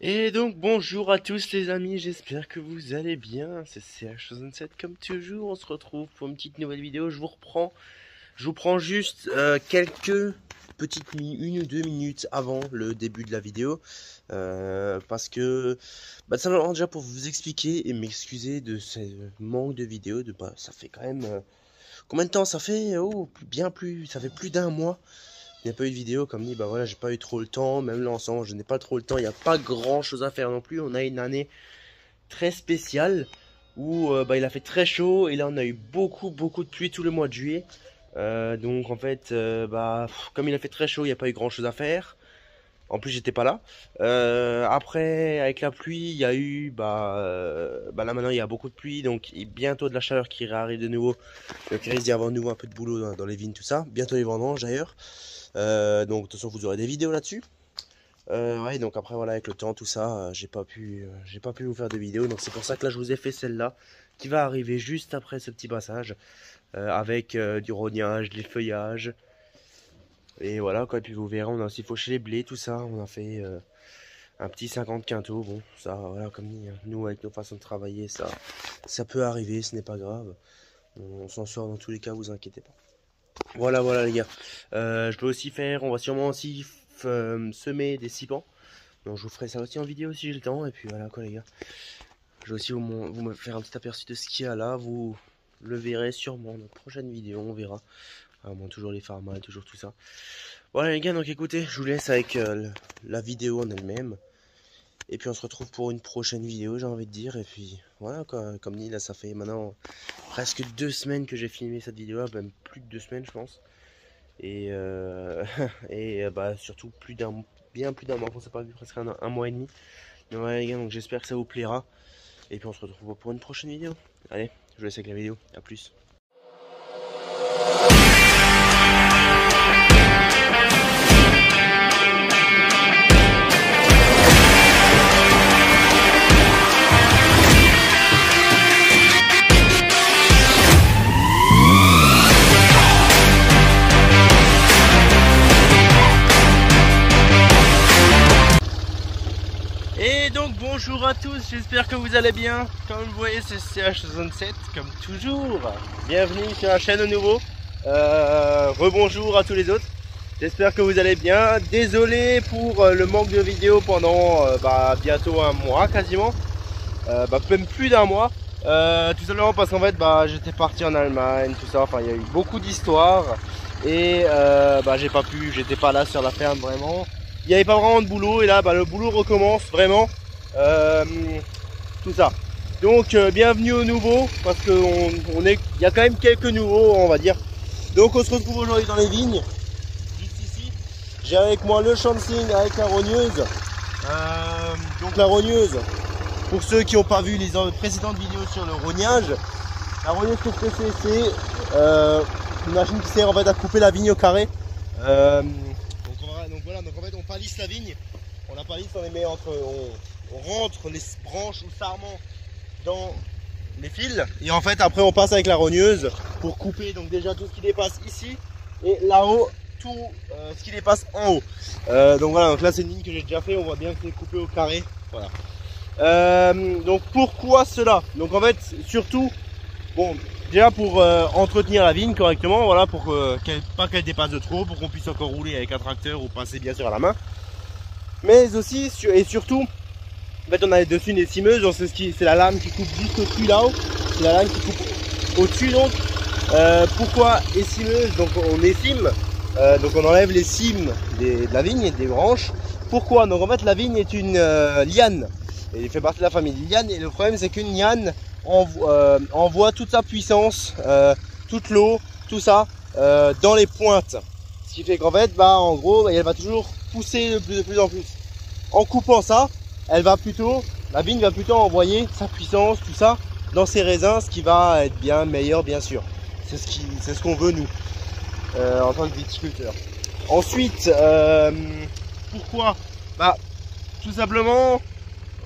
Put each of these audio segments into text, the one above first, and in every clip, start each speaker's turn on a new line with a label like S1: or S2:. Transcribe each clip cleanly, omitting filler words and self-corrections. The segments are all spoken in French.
S1: Et donc bonjour à tous les amis, j'espère que vous allez bien, c'est CH67 comme toujours, on se retrouve pour une petite nouvelle vidéo, je vous prends juste quelques petites une ou deux minutes avant le début de la vidéo, parce que, simplement déjà pour vous expliquer et m'excuser de ce manque de vidéos, ça fait quand même, combien de temps ça fait? Oh, ça fait plus d'un mois. Il n'y a pas eu de vidéo, comme dit, bah voilà, j'ai pas eu trop le temps, même là ensemble, je n'ai pas trop le temps, il n'y a pas grand chose à faire non plus. On a une année très spéciale où il a fait très chaud et là on a eu beaucoup de pluie tout le mois de juillet. Donc en fait, comme il a fait très chaud, il n'y a pas eu grand chose à faire. En plus, j'étais pas là. Après, avec la pluie, il y a eu, là maintenant il y a beaucoup de pluie, donc bientôt de la chaleur qui arrive de nouveau. Donc il risque d'y avoir de nouveau un peu de boulot dans les vignes, tout ça. Bientôt les vendanges d'ailleurs. Donc de toute façon vous aurez des vidéos là-dessus. Ouais, donc après voilà, avec le temps tout ça, j'ai pas pu vous faire de vidéos, donc c'est pour ça que là je vous ai fait celle-là qui va arriver juste après ce petit passage avec du rognage, des feuillages et voilà quoi. Et puis vous verrez, on a aussi fauché les blés, tout ça, on a fait un petit 50 quintaux. Bon, ça voilà, comme dit, hein, nous avec nos façons de travailler, ça peut arriver, ce n'est pas grave, on s'en sort dans tous les cas, vous inquiétez pas. Voilà les gars. On va sûrement aussi semer des cipants. Donc je vous ferai ça aussi en vidéo si j'ai le temps. Et puis voilà quoi les gars. Je vais aussi vous me faire un petit aperçu de ce qu'il y a là. Vous le verrez sûrement dans la prochaine vidéo, on verra. Bon, toujours les pharma et toujours tout ça. Voilà les gars, donc écoutez, je vous laisse avec la vidéo en elle-même. Et puis on se retrouve pour une prochaine vidéo, j'ai envie de dire. Et puis voilà quoi, comme dit, là ça fait maintenant presque 2 semaines que j'ai filmé cette vidéo là, même plus de 2 semaines je pense. Et, surtout bien plus d'un mois, on s'est pas vu, presque un mois et demi. Donc voilà les gars, donc j'espère que ça vous plaira. Et puis on se retrouve pour une prochaine vidéo. Allez, je vous laisse avec la vidéo, à plus. Et donc bonjour à tous, j'espère que vous allez bien. Comme vous voyez, c'est CH67 comme toujours. Bienvenue sur la chaîne au nouveau. Rebonjour à tous les autres. J'espère que vous allez bien. Désolé pour le manque de vidéos pendant bientôt un mois quasiment. Même plus d'un mois. Tout simplement parce qu'en fait j'étais parti en Allemagne, tout ça. Enfin il y a eu beaucoup d'histoires. Et j'étais pas là sur la ferme vraiment. Il n'y avait pas vraiment de boulot et là le boulot recommence vraiment, tout ça. Donc bienvenue aux nouveaux, parce que il y a quand même quelques nouveaux on va dire. Donc on se retrouve aujourd'hui dans les vignes, juste ici. J'ai avec moi le chancing avec la rogneuse. Donc la rogneuse, pour ceux qui n'ont pas vu les précédentes vidéos sur le rognage, la rogneuse que je fais c'est une machine qui sert en fait à couper la vigne au carré. Donc en fait on palisse la vigne, on la palisse, on les met on rentre les branches ou sarments dans les fils et en fait après on passe avec la rogneuse pour couper donc déjà tout ce qui dépasse ici et là-haut tout ce qui dépasse en haut. Donc voilà, donc là c'est une ligne que j'ai déjà fait, on voit bien que c'est coupé au carré. Voilà. Donc pourquoi cela? Donc en fait surtout, bon, déjà pour entretenir la vigne correctement, voilà, pour pas qu'elle dépasse de trop, pour qu'on puisse encore rouler avec un tracteur ou passer bien sûr à la main. Mais aussi et surtout, en fait on a dessus une écimeuse, donc c'est la lame qui coupe juste au-dessus là-haut. C'est la lame qui coupe au-dessus donc. Pourquoi écimeuse? Donc on écime, donc on enlève les cimes de la vigne et des branches. Pourquoi? Donc en fait la vigne est une liane. Et il fait partie de la famille des lianes et le problème c'est qu'une liane envoie toute sa puissance, toute l'eau, tout ça dans les pointes. Ce qui fait qu'en fait, en gros, elle va toujours pousser de plus en plus. En coupant ça, la vigne va plutôt envoyer sa puissance, tout ça, dans ses raisins, ce qui va être bien meilleur, bien sûr. C'est ce qu'on veut nous, en tant que viticulteur. Ensuite, pourquoi? Tout simplement.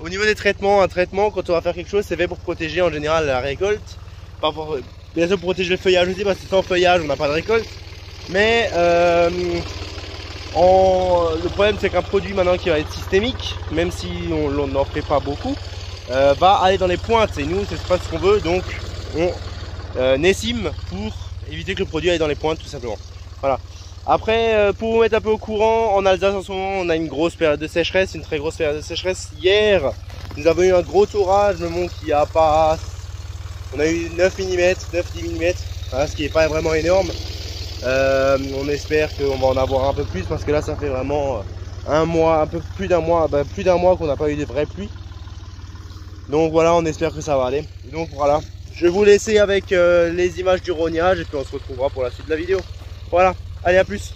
S1: Au niveau des traitements, un traitement quand on va faire quelque chose c'est fait pour protéger en général la récolte. Bien sûr pour protéger le feuillage aussi parce que sans feuillage on n'a pas de récolte. Mais Le problème c'est qu'un produit maintenant qui va être systémique, même si on n'en fait pas beaucoup, va aller dans les pointes et nous c'est pas ce qu'on veut, donc on essime pour éviter que le produit aille dans les pointes tout simplement. Voilà. Après pour vous mettre un peu au courant, en Alsace en ce moment on a une grosse période de sécheresse, une très grosse période de sécheresse. Hier nous avons eu un gros orage, me montre qu'il n'y a pas, on a eu 9 mm, 9-10 mm, voilà, ce qui n'est pas vraiment énorme. On espère qu'on va en avoir un peu plus parce que là ça fait vraiment un mois, un peu plus d'un mois, qu'on n'a pas eu de vraies pluies. Donc voilà, on espère que ça va aller. Donc voilà, je vais vous laisser avec les images du rognage et puis on se retrouvera pour la suite de la vidéo. Voilà, allez à plus.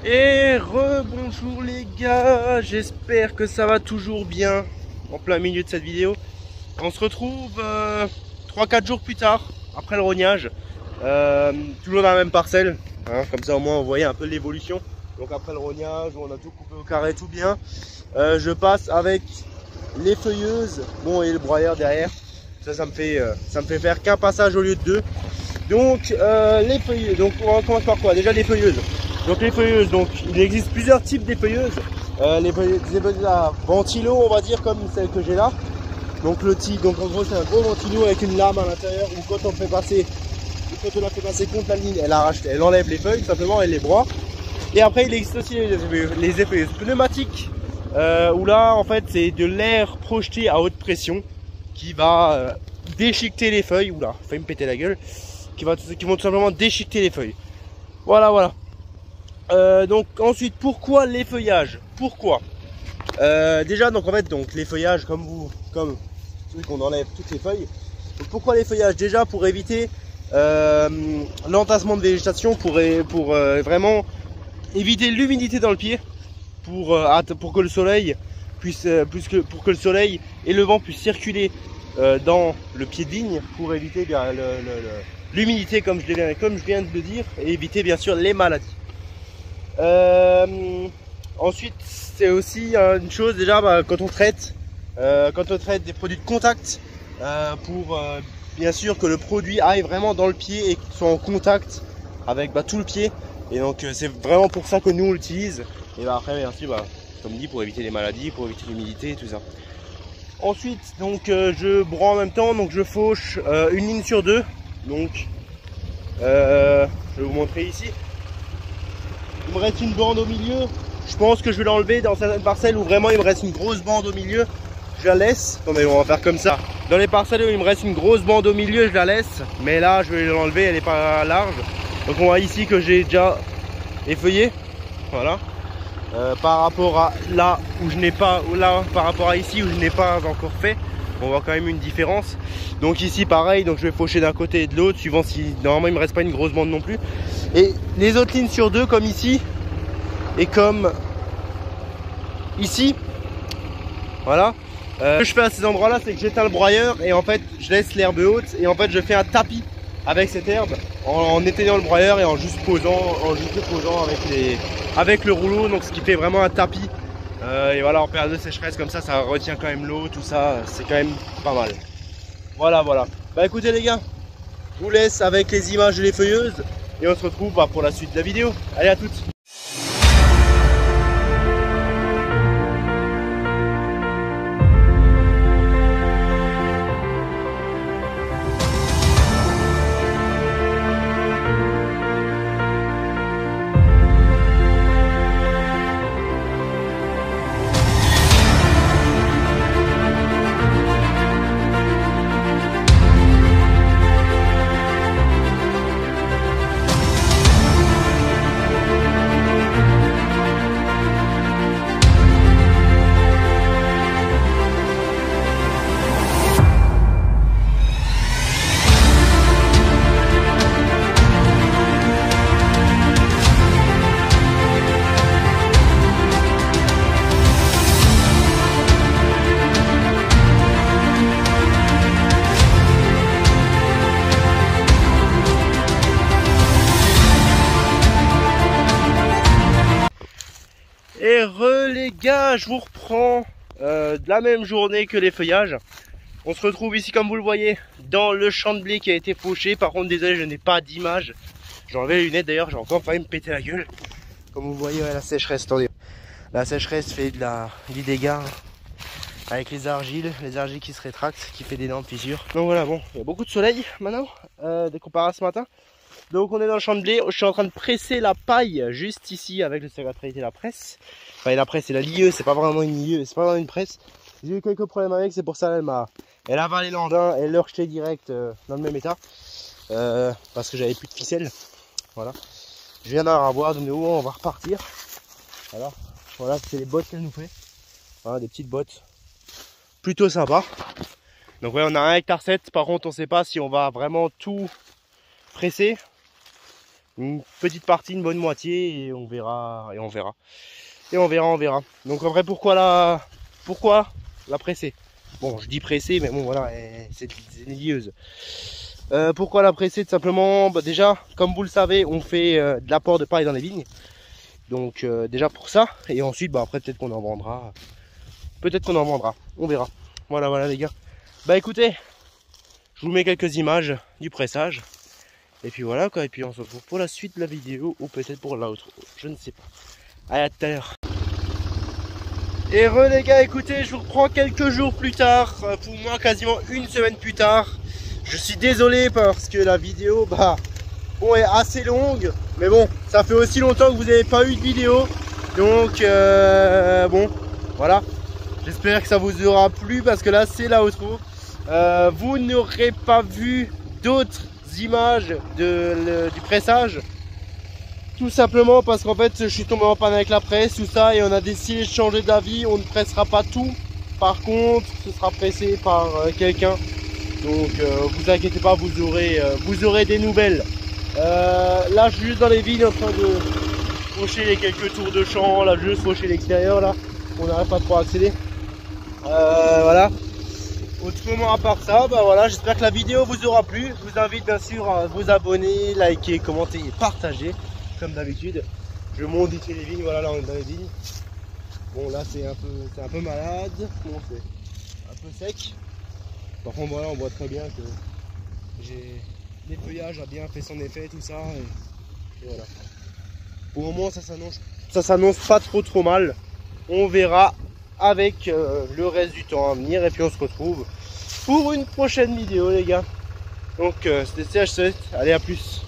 S1: Et rebonjour les gars, j'espère que ça va toujours bien en plein milieu de cette vidéo. On se retrouve 3-4 jours plus tard, après le rognage, toujours dans la même parcelle, hein, comme ça au moins on voyait un peu l'évolution. Donc après le rognage, on a tout coupé au carré, tout bien. Je passe avec les feuilleuses, bon, et le broyeur derrière. Ça me fait faire qu'un passage au lieu de deux. Donc les feuilleuses, donc on commence par quoi? Déjà les feuilleuses. Donc les feuilleuses, donc il existe plusieurs types des feuilleuses. Les feuilleuses à ventilo, on va dire, comme celle que j'ai là. Donc le type, donc en gros c'est un gros ventilo avec une lame à l'intérieur où quand on fait passer, quand on la fait passer contre la ligne, elle enlève les feuilles simplement, elle les broie. Et après il existe aussi les effeuilleuses pneumatiques où là en fait c'est de l'air projeté à haute pression qui va déchiqueter les feuilles. Oula, failli me péter la gueule. Qui vont tout simplement déchiqueter les feuilles. Voilà. Donc ensuite, pourquoi l'effeuillage? Pourquoi déjà, donc en fait, donc l'effeuillage, comme celui qu'on enlève toutes les feuilles. Donc pourquoi l'effeuillage? Déjà pour éviter l'entassement de végétation, pour vraiment éviter l'humidité dans le pied, pour que le soleil puisse, pour que le soleil et le vent puissent circuler dans le pied de vigne, pour éviter l'humidité comme je viens de le dire, et éviter bien sûr les maladies. Ensuite, c'est aussi une chose déjà quand on traite des produits de contact, pour bien sûr que le produit aille vraiment dans le pied et qu'il soit en contact avec tout le pied. Et donc c'est vraiment pour ça que nous on l'utilise. Et après bien sûr, comme dit, pour éviter les maladies, pour éviter l'humidité et tout ça. Ensuite, donc je broie en même temps, donc je fauche une ligne sur deux. Donc je vais vous montrer ici. Il me reste une bande au milieu Je pense que je vais l'enlever dans certaines parcelles où vraiment il me reste une grosse bande au milieu. Je la laisse. Attendez, on va faire comme ça. Dans les parcelles où il me reste une grosse bande au milieu, je la laisse. Mais là, je vais l'enlever, elle n'est pas large. Donc on voit ici que j'ai déjà effeuillé. Voilà. Par rapport à là où je n'ai pas, ou là par rapport à ici où je n'ai pas encore fait, on voit quand même une différence. Donc ici pareil, donc je vais faucher d'un côté et de l'autre, suivant si normalement il me reste pas une grosse bande non plus. Et les autres lignes sur deux, comme ici et comme ici, voilà. Ce que je fais à ces endroits là, c'est que j'éteins le broyeur et en fait je laisse l'herbe haute et en fait je fais un tapis avec cette herbe en éteignant le broyeur et en juste posant avec le rouleau, donc ce qui fait vraiment un tapis. Et voilà, en période de sécheresse comme ça retient quand même l'eau, tout ça, c'est quand même pas mal. Voilà. Bah écoutez les gars, je vous laisse avec les images de l'effeuilleuse et on se retrouve pour la suite de la vidéo. Allez, à toutes. Et les gars, je vous reprends de la même journée que les feuillages. On se retrouve ici comme vous le voyez dans le champ de blé qui a été fauché. Par contre désolé, je n'ai pas d'image. J'ai enlevé les lunettes d'ailleurs, j'ai encore failli me péter la gueule. Comme vous voyez, la sécheresse, attendez. La sécheresse fait du dégât avec les argiles qui se rétractent, qui fait d'énormes fissures. Donc voilà, bon, il y a beaucoup de soleil maintenant, dès qu'on part ce matin. Donc on est dans le champ de blé, je suis en train de presser la paille juste ici avec le sécatrice et la presse. Enfin la presse et la lieuse, c'est pas vraiment une lieuse, c'est pas vraiment une presse. J'ai eu quelques problèmes avec, c'est pour ça elle a avalé l'andin, elle l'a rejeté direct dans le même état. Parce que j'avais plus de ficelle. Voilà. Je viens d'en avoir de nouveau, on va repartir. Voilà, c'est les bottes qu'elle nous fait. Voilà, des petites bottes. Plutôt sympa. Donc ouais, on a 1,7 hectare, par contre on sait pas si on va vraiment tout presser. Une petite partie, une bonne moitié, et on verra. Donc en vrai, pourquoi la presser? Bon, je dis presser, mais bon voilà, c'est une lieuse. Pourquoi la presser? Tout simplement, déjà, comme vous le savez, on fait de l'apport de paille dans les vignes. Donc déjà pour ça, et ensuite après peut-être qu'on en vendra. On verra. Voilà les gars. Bah écoutez, je vous mets quelques images du pressage. Et puis voilà quoi, et puis on se retrouve pour la suite de la vidéo, ou peut-être pour l'autre, je ne sais pas. Allez, à tout à l'heure. Et les gars, écoutez, je vous reprends quelques jours plus tard, pour moi quasiment une semaine plus tard. Je suis désolé parce que la vidéo, bon, est assez longue, mais bon, ça fait aussi longtemps que vous n'avez pas eu de vidéo. Donc, bon, voilà. J'espère que ça vous aura plu parce que là, c'est l'outro. Vous n'aurez pas vu d'autres images du pressage, tout simplement parce qu'en fait je suis tombé en panne avec la presse, tout ça, et on a décidé de changer d'avis. On ne pressera pas tout, par contre ce sera pressé par quelqu'un, donc vous inquiétez pas, vous aurez des nouvelles. Là je suis juste dans les vignes en train de faucher les quelques tours de champ, là juste faucher l'extérieur, là on n'arrive pas trop à accéder. Voilà. Autrement à part ça, voilà, j'espère que la vidéo vous aura plu. Je vous invite bien sûr à vous abonner, liker, commenter et partager comme d'habitude. Je monte ici les vignes, voilà, là on est dans les vignes. Bon là c'est un peu malade, bon, c'est un peu sec. Par contre voilà, on voit très bien que l'effeuillage a bien fait son effet, tout ça, et voilà. Pour le moment ça s'annonce pas trop mal. On verra avec le reste du temps à venir, et puis on se retrouve pour une prochaine vidéo les gars. Donc c'était CH7, allez, à plus.